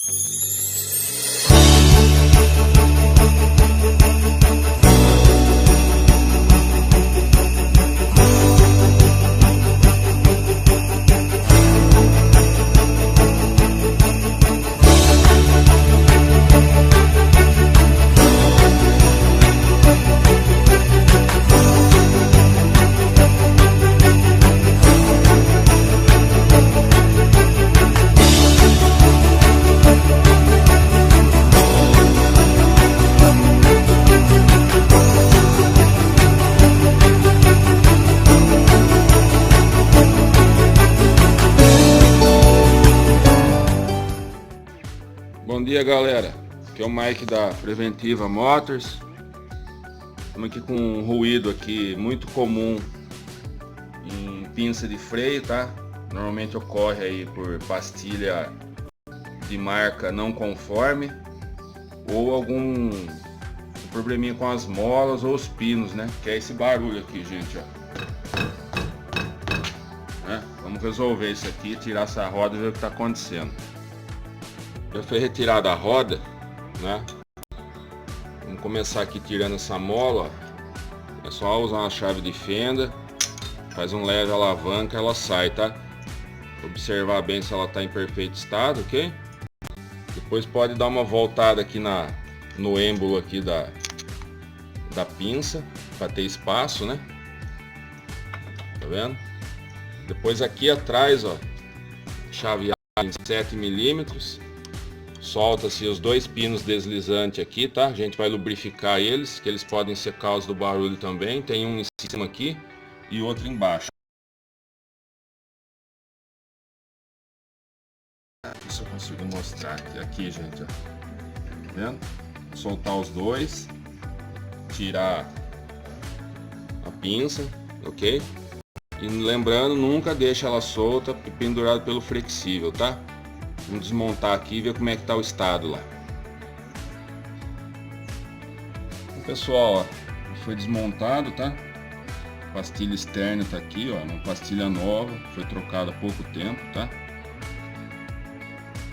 Bom dia, galera, aqui é o Mike da Preventiva Motors. Estamos aqui com um ruído aqui muito comum em pinça de freio, tá? Normalmente ocorre aí por pastilha de marca não conforme ou algum probleminha com as molas ou os pinos, né? Que é esse barulho aqui, gente, ó. Vamos resolver isso aqui, tirar essa roda e ver o que está acontecendo. Já foi retirada a roda, né? Vamos começar aqui tirando essa mola, ó. É só usar uma chave de fenda, faz um leve alavanca, ela sai, tá? Observar bem se ela está em perfeito estado, ok? Depois pode dar uma voltada aqui no êmbolo aqui da pinça, para ter espaço, né? Tá vendo? Depois aqui atrás, ó, chavear em 7 milímetros. Solta-se os dois pinos deslizantes aqui, tá? A gente vai lubrificar eles, que eles podem ser causa do barulho também. Tem um em cima aqui e outro embaixo. Isso eu consigo mostrar aqui, gente, ó. Tá vendo? Soltar os dois, tirar a pinça, ok? E lembrando, nunca deixa ela solta e pendurada pelo flexível, tá? Vamos desmontar aqui e ver como é que tá o estado lá. Então, pessoal, ó, foi desmontado, tá? A pastilha externa tá aqui, ó, uma pastilha nova, foi trocada há pouco tempo, tá?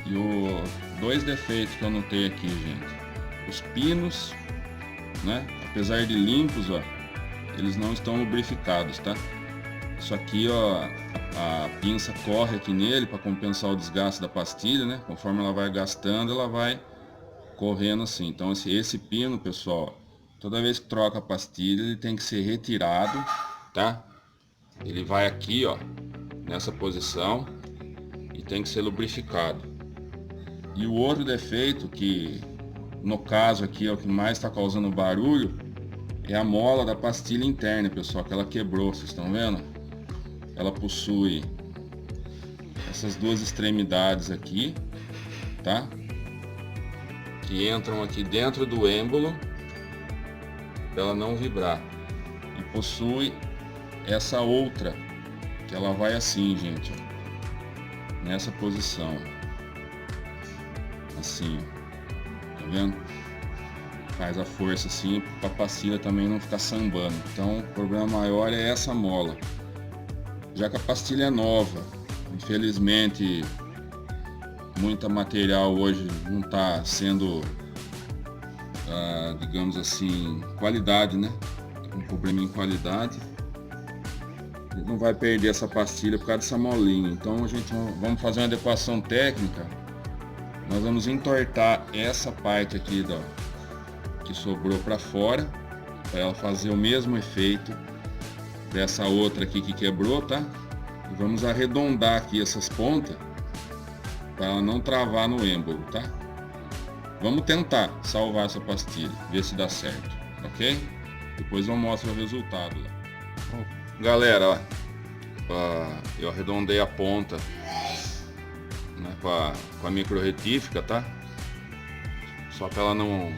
E dois defeitos que eu notei aqui, gente. Os pinos, né? Apesar de limpos, ó, eles não estão lubrificados, tá? Isso aqui, ó, a pinça corre aqui nele para compensar o desgaste da pastilha, né? Conforme ela vai gastando, ela vai correndo assim. Então esse pino, pessoal, toda vez que troca a pastilha, ele tem que ser retirado, tá? Ele vai aqui, ó, nessa posição e tem que ser lubrificado. E o outro defeito, que no caso aqui é o que mais está causando barulho, é a mola da pastilha interna, pessoal, que ela quebrou, vocês estão vendo? Ela possui essas duas extremidades aqui, tá? Que entram aqui dentro do êmbolo para ela não vibrar. E possui essa outra, que ela vai assim, gente, ó, nessa posição, assim, tá vendo? Faz a força assim para a pastilha também não ficar sambando. Então o problema maior é essa mola. Já que a pastilha é nova, infelizmente muita material hoje não está sendo, digamos assim, qualidade, né? Um problema em qualidade. Não vai perder essa pastilha por causa dessa molinha. Então a gente vamos fazer uma adequação técnica. Nós vamos entortar essa parte aqui que sobrou para fora, para ela fazer o mesmo efeito dessa outra aqui que quebrou, tá? E vamos arredondar aqui essas pontas para ela não travar no êmbolo, tá? Vamos tentar salvar essa pastilha, ver se dá certo, ok? Depois eu mostro o resultado lá. Galera, ó, eu arredondei a ponta, né, com a micro retífica, tá? Só para ela não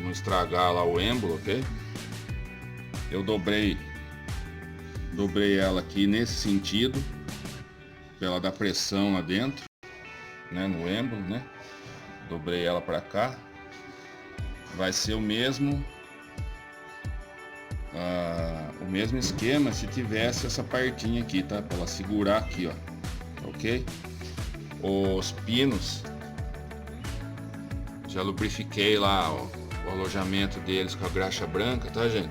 estragar lá o êmbolo, ok? Eu dobrei ela aqui nesse sentido, para ela dar pressão lá dentro, né, no êmbolo, né? Dobrei ela para cá. Vai ser o mesmo esquema se tivesse essa partinha aqui, tá? Para ela segurar aqui, ó, ok? Os pinos Já lubrifiquei lá o alojamento deles com a graxa branca, tá, gente?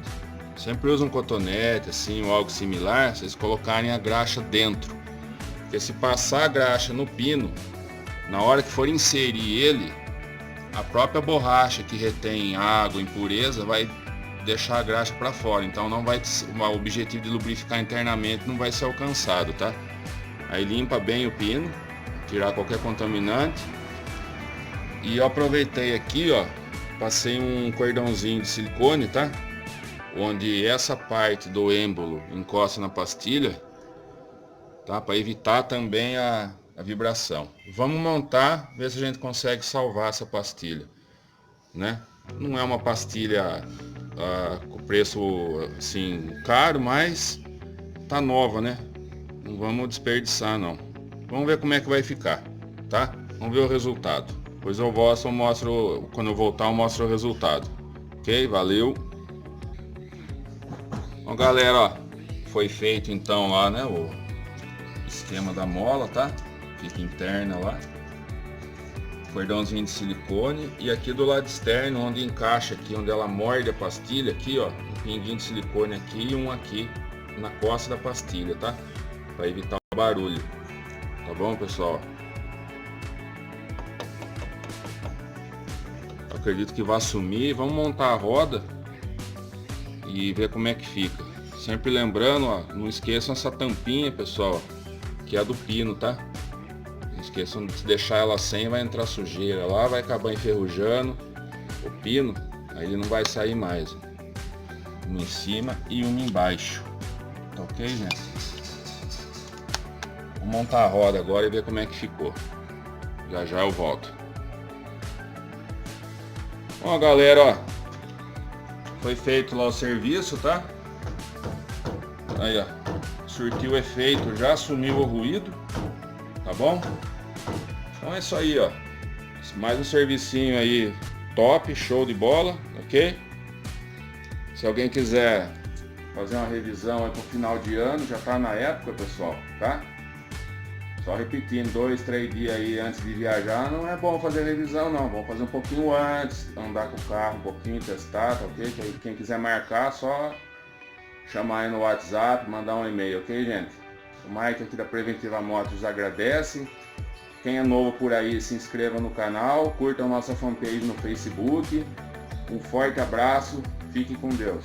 Sempre usa um cotonete assim ou algo similar, vocês colocarem a graxa dentro. Porque se passar a graxa no pino, na hora que for inserir ele, a própria borracha que retém água, impureza, vai deixar a graxa para fora. Então não vai, o objetivo de lubrificar internamente não vai ser alcançado, tá? Aí limpa bem o pino, tirar qualquer contaminante. E eu aproveitei aqui, ó, passei um cordãozinho de silicone, tá? Onde essa parte do êmbolo encosta na pastilha, tá? Para evitar também a vibração. Vamos montar, ver se a gente consegue salvar essa pastilha, né? Não é uma pastilha com preço assim caro, mas tá nova, né? Não vamos desperdiçar não. Vamos ver como é que vai ficar, tá? Vamos ver o resultado. Depois eu mostro, quando eu voltar eu mostro o resultado. Ok? Valeu! Bom, galera, ó, foi feito então lá, né, o esquema da mola, tá? Fica interna lá. Cordãozinho de silicone. E aqui do lado externo, onde encaixa aqui, onde ela morde a pastilha, aqui, ó, um pinguinho de silicone aqui e um aqui na costa da pastilha, tá? Para evitar o barulho. Tá bom, pessoal? Eu acredito que vai sumir. Vamos montar a roda e ver como é que fica. Sempre lembrando, ó, não esqueçam essa tampinha, pessoal, que é a do pino, tá? Não esqueçam de deixar ela sem, vai entrar sujeira lá, vai acabar enferrujando o pino, aí ele não vai sair mais. Uma em cima e uma embaixo. Tá ok, gente? Vou montar a roda agora e ver como é que ficou. Já já eu volto. Bom, galera, ó, foi feito lá o serviço, tá? Aí, ó, surtiu o efeito, já sumiu o ruído, tá bom? Então é isso aí, ó. Mais um servicinho aí top, show de bola, ok? Se alguém quiser fazer uma revisão aí pro final de ano, já tá na época, pessoal, tá? Só repetindo, 2, 3 dias aí antes de viajar, não é bom fazer revisão não, vamos fazer um pouquinho antes, andar com o carro um pouquinho, testar, tá ok? Quem quiser marcar, só chamar aí no WhatsApp, mandar um e-mail, ok, gente? O Mike aqui da Preventiva Motos agradece. Quem é novo por aí, se inscreva no canal, curta a nossa fanpage no Facebook. Um forte abraço, fique com Deus.